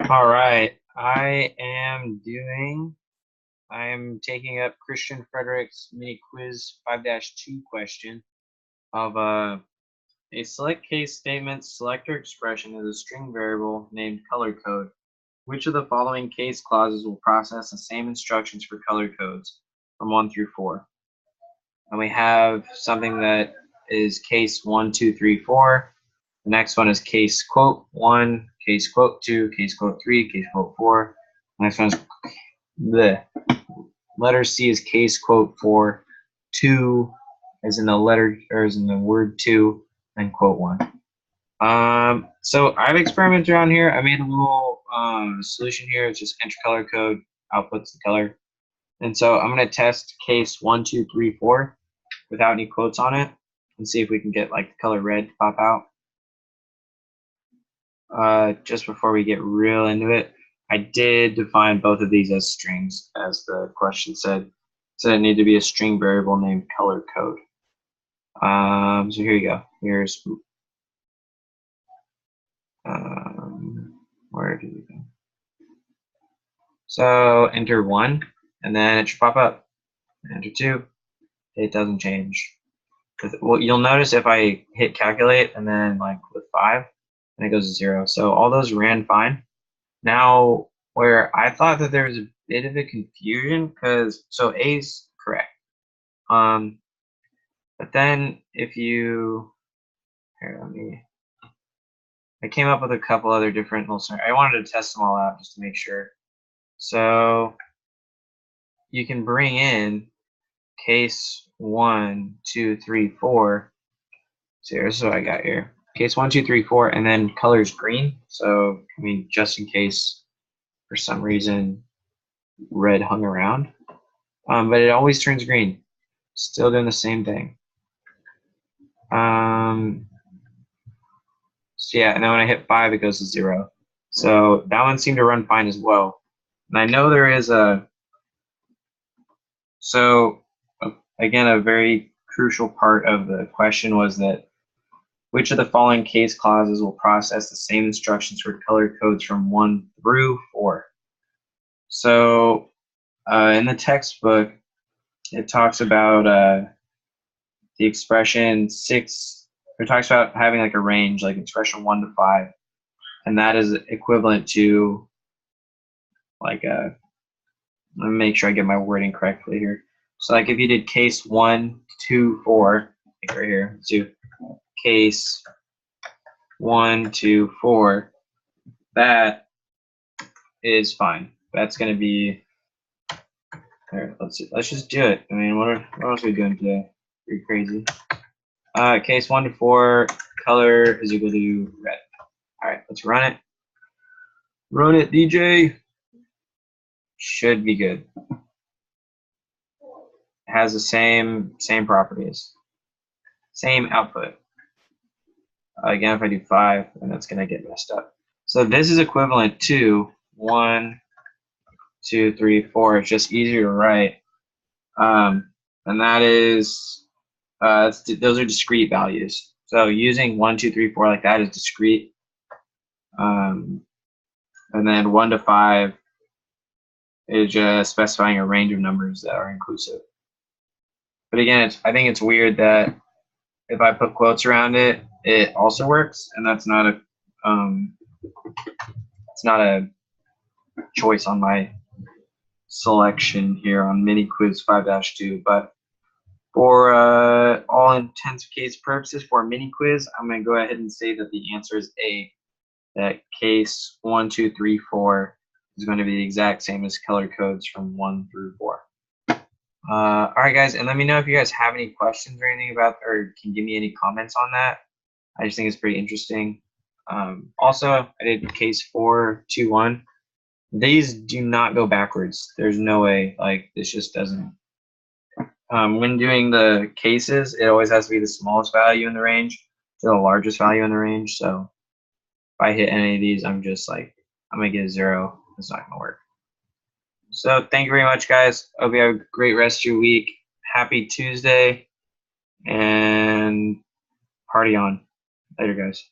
All right, I am taking up Christian Frederick's mini quiz 5-2 question of a select case statement selector expression is a string variable named color code. Which of the following case clauses will process the same instructions for color codes from 1 through 4? And we have something that is case 1, 2, 3, 4. The next one is case quote 1, case quote 2, case quote 3, case quote 4. The next one is the letter C is case quote 4, 2 as in the letter or as in the word 2, and quote 1. So I've experimented around here. I made a little solution here. It's just enter color code, outputs the color. And so I'm going to test case 1, 2, 3, 4 without any quotes on it and see if we can get like the color red to pop out. Just before we get real into it, I did define both of these as strings, as the question said. So it needed to be a string variable named color code. So here you go. Here's where did we go? So enter 1, and then it should pop up. Enter 2, it doesn't change. Well, you'll notice if I hit calculate and then like with 5, and it goes to 0. So all those ran fine. Now, where I thought that there was a bit of a confusion, because so A's correct. But then if you I came up with a couple other different little scenarios. I wanted to test them all out just to make sure. So you can bring in case 1, 2, 3, 4. So here's what I got here. Case 1, 2, 3, 4, and then color's green. So I mean, just in case for some reason red hung around. But it always turns green. Still doing the same thing. So yeah, and then when I hit 5, it goes to 0. So that one seemed to run fine as well. And I know there is again, a very crucial part of the question was that which of the following case clauses will process the same instructions for color codes from 1 through 4? So in the textbook, it talks about the expression 6, it talks about having like a range, like expression 1 to 5, and that is equivalent to like let me make sure I get my wording correctly here. So like if you did case 1, 2, 4, like right here, let's do case 1, 2, 4, that is fine. That's going to be, here, let's just do it. I mean, what else are we doing today? Pretty crazy. Case 1 to 4, color is equal to red. All right, let's run it. Run it, DJ. Should be good. It has the same properties, same output. Again, if I do 5, then that's going to get messed up. So this is equivalent to 1, 2, 3, 4. It's just easier to write. And that is, those are discrete values. So using 1, 2, 3, 4 like that is discrete. And then 1 to 5 is just specifying a range of numbers that are inclusive. But again, I think it's weird that if I put quotes around it, it also works, and that's not a it's not a choice on my selection here on mini quiz 5-2. But for all intents and case purposes for mini quiz, I'm going to go ahead and say that the answer is A. That case 1, 2, 3, 4 is going to be the exact same as color codes from 1 through 4. All right, guys, and let me know if you guys have any questions or anything about, or can give me any comments on that. I just think it's pretty interesting. Also, I did case 4, 2, 1. These do not go backwards. There's no way. Like, this just doesn't. When doing the cases, it always has to be the smallest value in the range to the largest value in the range. So if I hit any of these, I'm just like, I'm going to get a 0. It's not going to work. So thank you very much, guys. Hope you have a great rest of your week. Happy Tuesday, and party on. Later, guys.